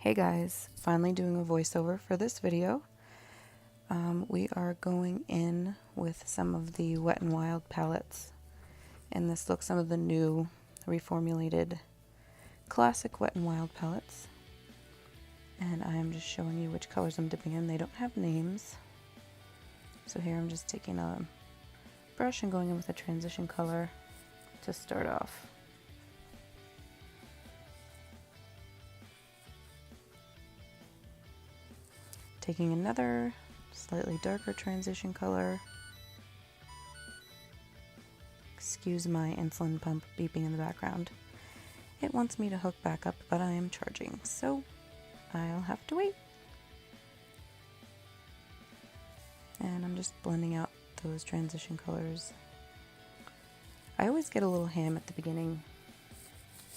Hey guys, finally doing a voiceover for this video. We are going in with some of the Wet n Wild palettes. In this look, some of the new reformulated classic Wet n Wild palettes. And I am just showing you which colors I'm dipping in. They don't have names. So here I'm just taking a brush and going in with a transition color to start off. Taking another slightly darker transition color. Excuse my insulin pump beeping in the background. It wants me to hook back up, but I am charging, so I'll have to wait. And I'm just blending out those transition colors. I always get a little ham at the beginning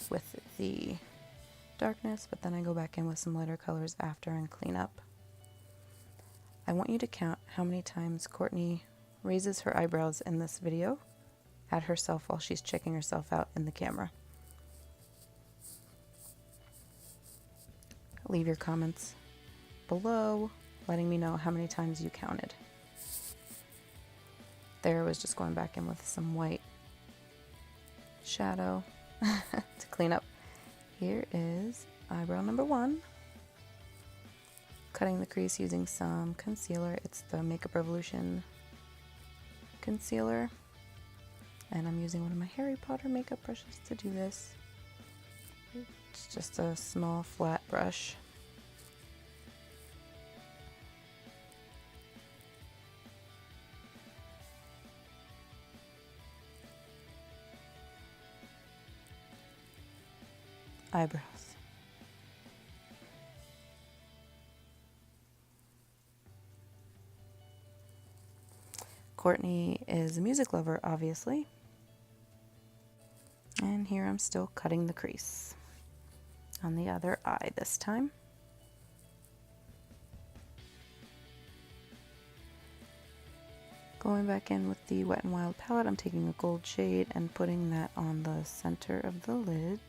with the darkness, but then I go back in with some lighter colors after and clean up. I want you to count how many times Courtney raises her eyebrows in this video at herself while she's checking herself out in the camera. Leave your comments below, letting me know how many times you counted. There was just going back in with some white shadow to clean up. Here is eyebrow number 1. Cutting the crease using some concealer. It's the Makeup Revolution concealer. And I'm using one of my Harry Potter makeup brushes to do this. It's just a small flat brush. Eyebrows. Courtney is a music lover, obviously. And here I'm still cutting the crease on the other eye this time. Going back in with the Wet n Wild palette, I'm taking a gold shade and putting that on the center of the lids.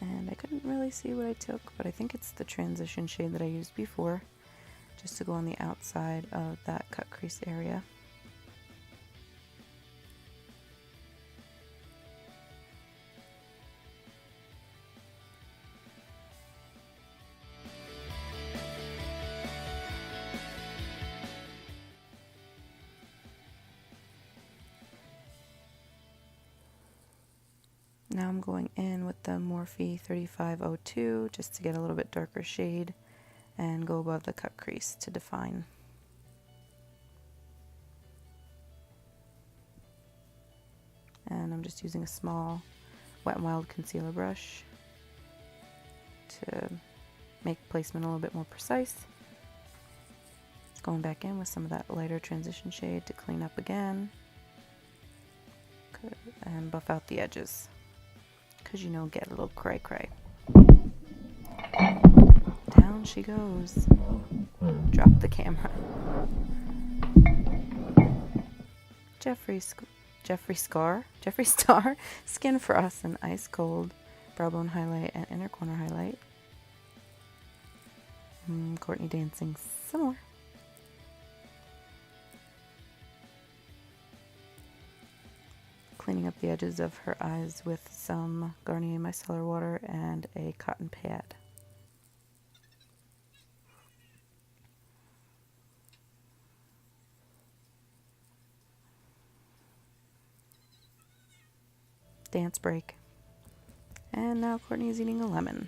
And I couldn't really see what I took, but I think it's the transition shade that I used before, just to go on the outside of that cut crease area. Now I'm going in with the Morphe 3502 just to get a little bit darker shade and go above the cut crease to define. And I'm just using a small Wet n Wild concealer brush to make placement a little bit more precise. Going back in with some of that lighter transition shade to clean up again. Good. And buff out the edges, because you know, get a little cray cray. Down she goes. Drop the camera. Jeffree Star Skin Frost and Ice Cold brow bone highlight and inner corner highlight. Courtney dancing some more. Cleaning up the edges of her eyes with some Garnier Micellar Water and a cotton pad. Dance break. And now Courtney's eating a lemon.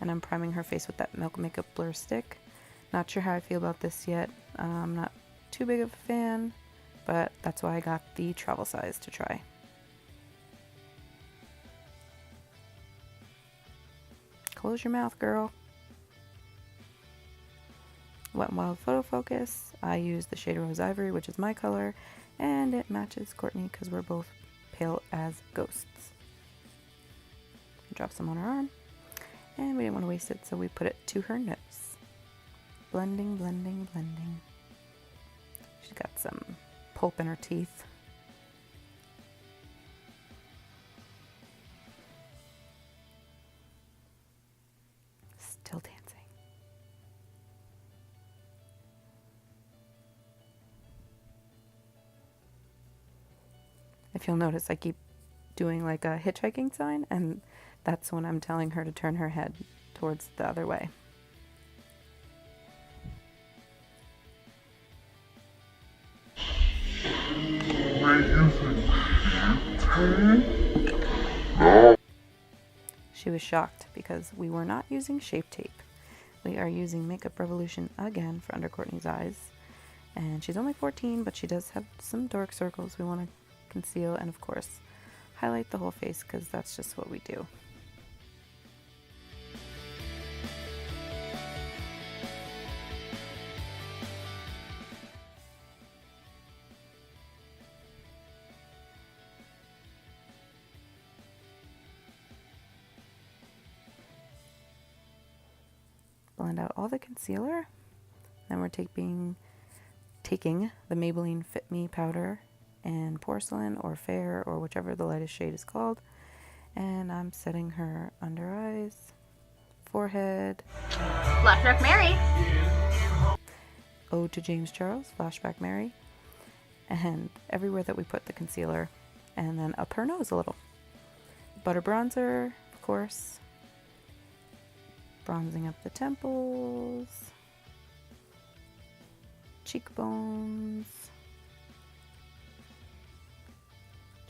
And I'm priming her face with that Milk Makeup Blur Stick. Not sure how I feel about this yet. I'm not too big of a fan, but that's why I got the travel size to try. Close your mouth, girl. Wet n Wild Photo Focus. I use the shade Rose Ivory, which is my color, and it matches Courtney because we're both pale as ghosts. Drop some on her arm, and we didn't want to waste it, so we put it to her nose. Blending, blending, blending. got some pulp in her teeth. Still dancing. If you'll notice, I keep doing like a hitchhiking sign, and that's when I'm telling her to turn her head towards the other way. She was shocked because we were not using Shape Tape. We are using Makeup Revolution again for under Courtney's eyes. And she's only 14, but she does have some dark circles we want to conceal, and of course highlight the whole face because that's just what we do. Blend out all the concealer. Then we're taking the Maybelline Fit Me powder and porcelain or fair or whichever the lightest shade is called, and I'm setting her under eyes, forehead. Flashback Mary. Ode to James Charles, Flashback Mary, and everywhere that we put the concealer, and then up her nose a little. Butter bronzer, of course. Bronzing up the temples, cheekbones,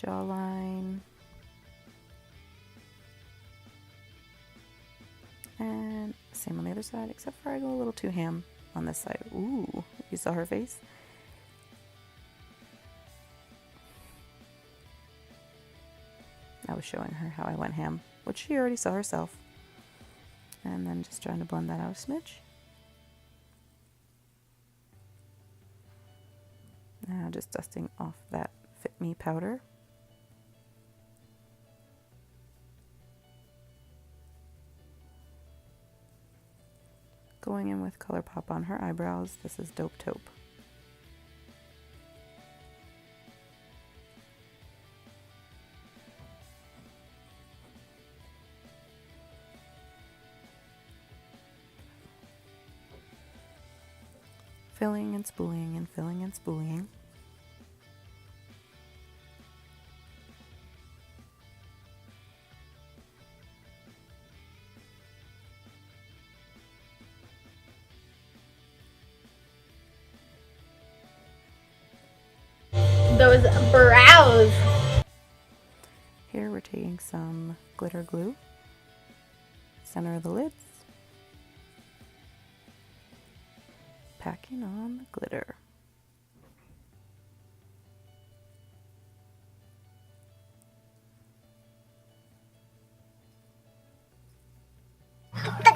jawline, and same on the other side, except for I go a little too ham on this side. Ooh, you saw her face? I was showing her how I went ham, which she already saw herself. And then just trying to blend that out a smidge. Now just dusting off that Fit Me powder. Going in with Colourpop on her eyebrows. This is Dope Taupe. Filling and spooling and filling and spooling. Those brows. Here we're taking some glitter glue. Center of the lids. Packing on the glitter. The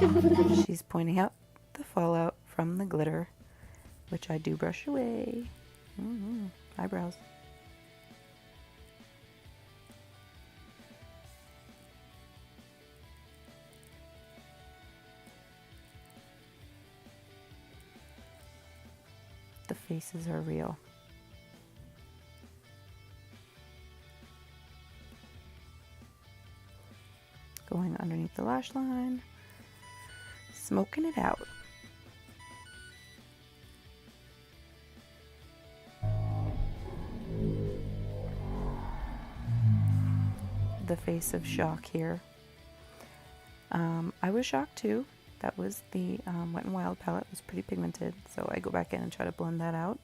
glitter. She's pointing out the fallout from the glitter, which I do brush away. Eyebrows. The faces are real. Going underneath the lash line, smoking it out. The face of shock here. I was shocked too. That was the Wet n Wild palette. It was pretty pigmented, so I go back in and try to blend that out.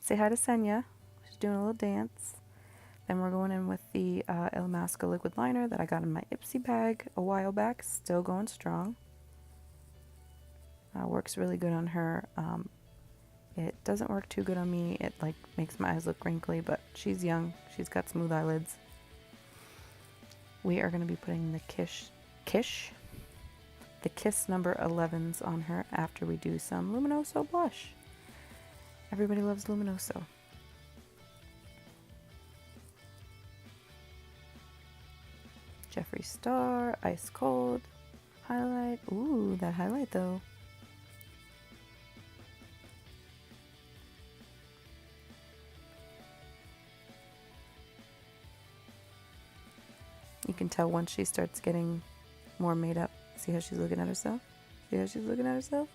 Say hi to Senya. She's doing a little dance. Then we're going in with the Illamasqua liquid liner that I got in my Ipsy bag a while back. Still going strong. Works really good on her. It doesn't work too good on me. It like makes my eyes look wrinkly, but she's young. She's got smooth eyelids. We are going to be putting the Kiss number 11s on her after we do some Luminoso blush. Everybody loves Luminoso. Jeffree Star, Ice Cold, highlight. Ooh, that highlight though. You can tell once she starts getting more made up. See how she's looking at herself? See how she's looking at herself?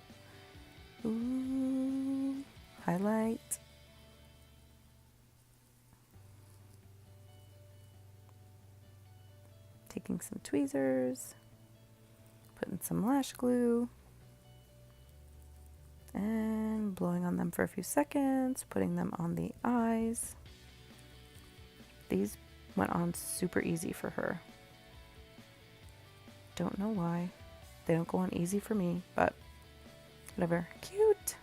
Ooh, highlight. Taking some tweezers, putting some lash glue, and blowing on them for a few seconds, putting them on the eyes. These went on super easy for her. Don't know why. They don't go on easy for me, but whatever. Cute!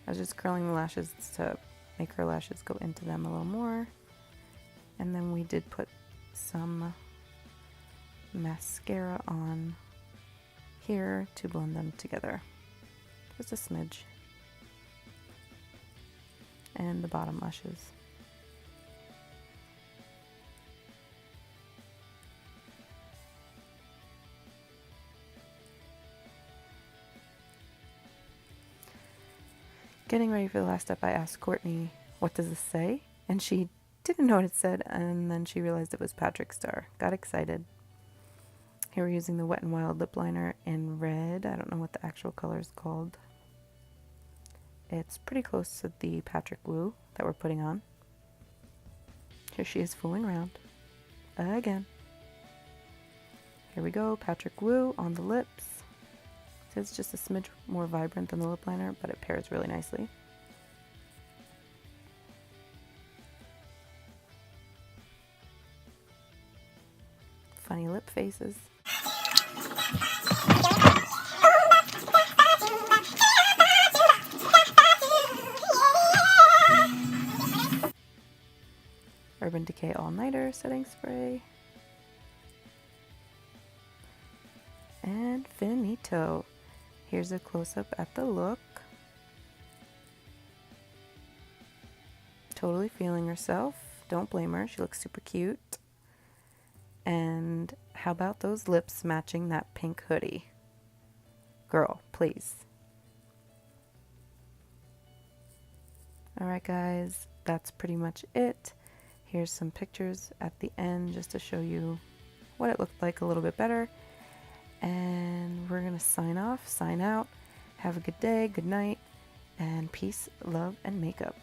I was just curling the lashes to make her lashes go into them a little more. And then we did put some mascara on here to blend them together. Just a smidge. And the bottom lashes. Getting ready for the last step, I asked Courtney, what does this say? And she didn't know what it said, and then she realized it was Patrick Star. Got excited. Here we're using the Wet n Wild lip liner in red. I don't know what the actual color is called. It's pretty close to the Patrick Woo that we're putting on. Here she is fooling around. Again. Here we go, Patrick Woo on the lips. It's just a smidge more vibrant than the lip liner, but it pairs really nicely. Funny lip faces. Urban Decay All-Nighter setting spray. And finito. Here's a close-up at the look. Totally feeling herself. Don't blame her. She looks super cute. And how about those lips matching that pink hoodie? Girl, please. Alright guys, that's pretty much it. Here's some pictures at the end just to show you what it looked like a little bit better. And we're going to sign off, sign out. Have a good day, good night, and peace, love, and makeup.